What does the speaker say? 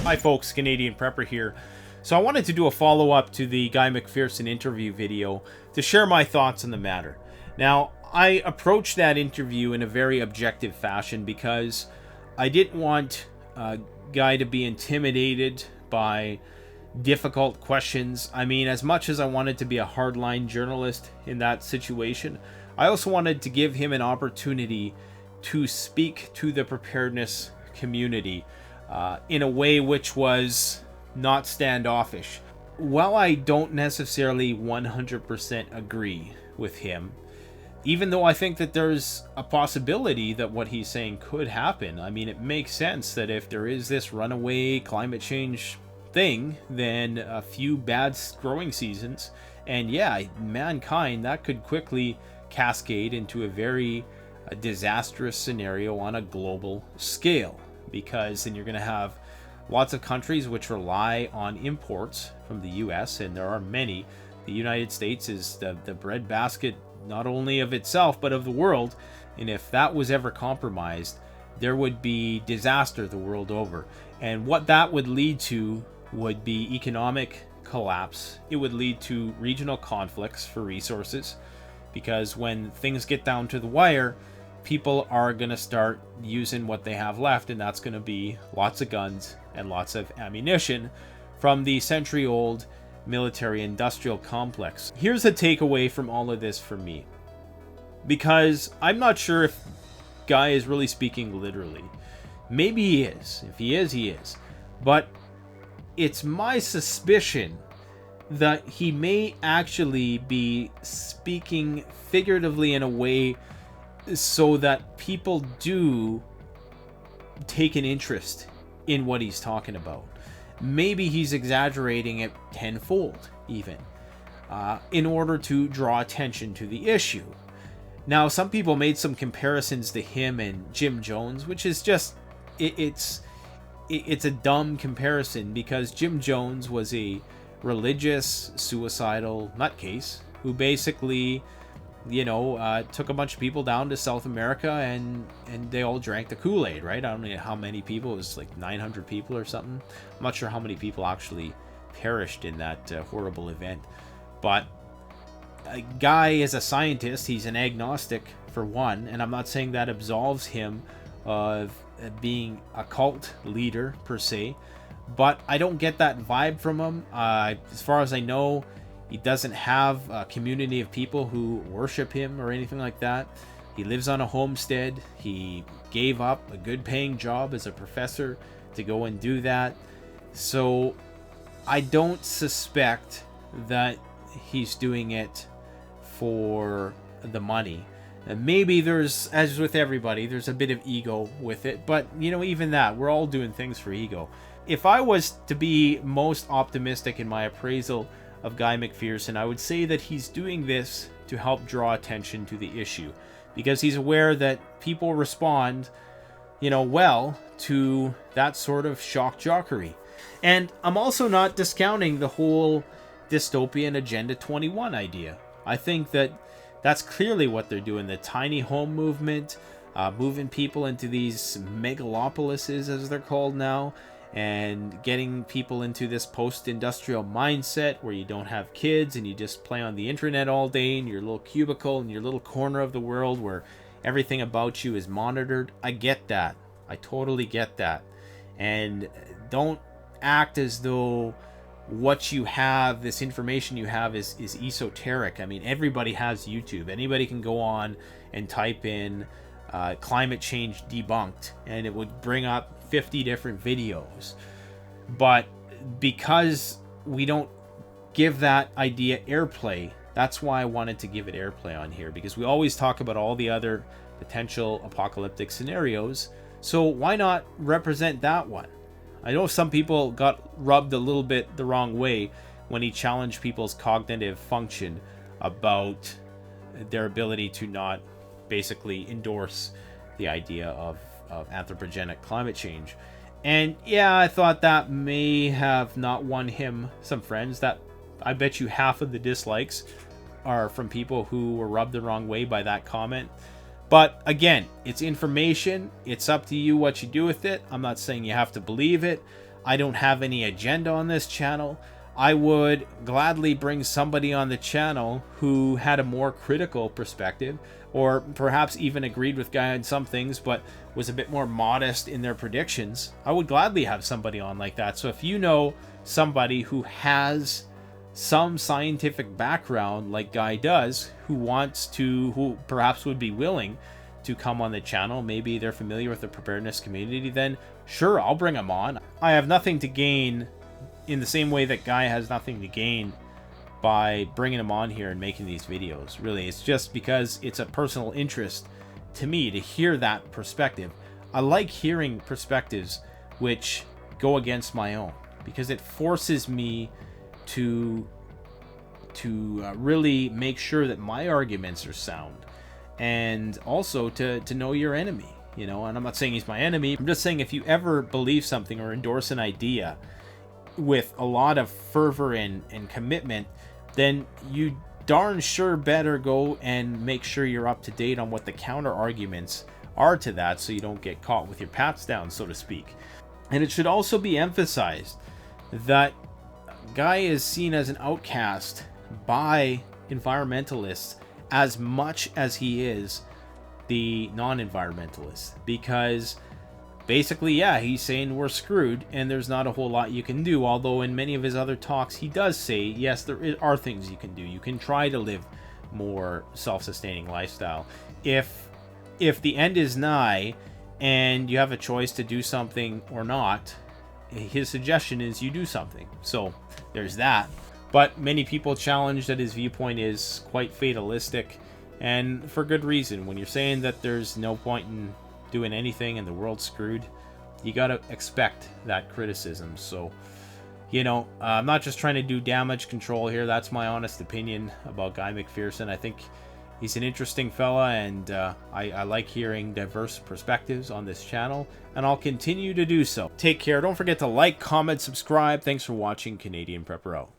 Hi folks, Canadian Prepper here. So I wanted to do a follow-up to the Guy Mcpherson interview video to share my thoughts on the matter. Now, I approached that interview in a very objective fashion because I didn't want Guy to be intimidated by difficult questions. I mean, as much as I wanted to be a hardline journalist in that situation, I also wanted to give him an opportunity to speak to the preparedness community in a way which was not standoffish. While I don't necessarily 100% agree with him, even though I think that there's a possibility that what he's saying could happen, I mean, it makes sense that if there is this runaway climate change thing, then a few bad growing seasons, and yeah, mankind, that could quickly cascade into a very disastrous scenario on a global scale. Because then you're going to have lots of countries which rely on imports from the US, and there are many. The United States is the breadbasket not only of itself but of the world, and if that was ever compromised, there would be disaster the world over. And what that would lead to would be economic collapse. It would lead to regional conflicts for resources, because when things get down to the wire, people are going to start using what they have left, and that's going to be lots of guns and lots of ammunition from the century-old military-industrial complex. Here's the takeaway from all of this for me, because I'm not sure if Guy is really speaking literally. Maybe he is. If he is, he is. But it's my suspicion that he may actually be speaking figuratively in a way so that people do take an interest in what he's talking about. Maybe he's exaggerating it tenfold, even, in order to draw attention to the issue. Now, some people made some comparisons to him and Jim Jones, which is just, it's a dumb comparison, because Jim Jones was a religious, suicidal nutcase who basically, took a bunch of people down to South America and they all drank the Kool-Aid, right? I don't know how many people. It was like 900 people or something. I'm not sure how many people actually perished in that horrible event. But a Guy is a scientist. He's an agnostic, for one, and I'm not saying that absolves him of being a cult leader, per se. But I don't get that vibe from him. As far as I know, he doesn't have a community of people who worship him or anything like that. He lives on a homestead. He gave up a good paying job as a professor to go and do that. So I don't suspect that he's doing it for the money. And maybe there's, as with everybody, there's a bit of ego with it. But, even that, we're all doing things for ego. If I was to be most optimistic in my appraisal of Guy Mcpherson, I would say that he's doing this to help draw attention to the issue, because he's aware that people respond, well to that sort of shock jockery. And I'm also not discounting the whole dystopian Agenda 21 idea. I think that that's clearly what they're doing. The tiny home movement, moving people into these megalopolises, as they're called now, and getting people into this post-industrial mindset where you don't have kids and you just play on the internet all day in your little cubicle in your little corner of the world where everything about you is monitored. I get that. I totally get that. And don't act as though what you have, this information you have, is esoteric. I mean, everybody has YouTube. Anybody can go on and type in climate change debunked, and it would bring up 50 different videos. But because we don't give that idea airplay, that's why I wanted to give it airplay on here, because we always talk about all the other potential apocalyptic scenarios. So why not represent that one? I know some people got rubbed a little bit the wrong way when he challenged people's cognitive function about their ability to not basically endorse the idea of anthropogenic climate change. And yeah, I thought that may have not won him some friends. That I bet you half of the dislikes are from people who were rubbed the wrong way by that comment. But again, it's information. It's up to you what you do with it. I'm not saying you have to believe it. I don't have any agenda on this channel. I would gladly bring somebody on the channel who had a more critical perspective, or perhaps even agreed with Guy on some things, but was a bit more modest in their predictions. I would gladly have somebody on like that. So if you know somebody who has some scientific background like Guy does, who perhaps would be willing to come on the channel, maybe they're familiar with the preparedness community, then sure, I'll bring them on. I have nothing to gain in the same way that Guy has nothing to gain by bringing him on here and making these videos. Really, it's just because it's a personal interest to me to hear that perspective. I like hearing perspectives which go against my own, because it forces me to really make sure that my arguments are sound, and also to know your enemy, you know. And I'm not saying he's my enemy. I'm just saying if you ever believe something or endorse an idea with a lot of fervor and commitment, then you darn sure better go and make sure you're up to date on what the counter arguments are to that, so you don't get caught with your pants down, so to speak. And it should also be emphasized that Guy is seen as an outcast by environmentalists as much as he is the non-environmentalist, because basically, yeah, he's saying we're screwed and there's not a whole lot you can do. Although in many of his other talks, he does say, yes, there are things you can do. You can try to live more self-sustaining lifestyle. If the end is nigh and you have a choice to do something or not, his suggestion is you do something. So there's that. But many people challenge that his viewpoint is quite fatalistic, and for good reason. When you're saying that there's no point in doing anything and the world's screwed, you gotta expect that criticism. So, you know, I'm not just trying to do damage control here. That's my honest opinion about Guy Mcpherson. I think he's an interesting fella, and I like hearing diverse perspectives on this channel, and I'll continue to do so. Take care. Don't forget to like, comment, subscribe. Thanks for watching Canadian Prepper Out.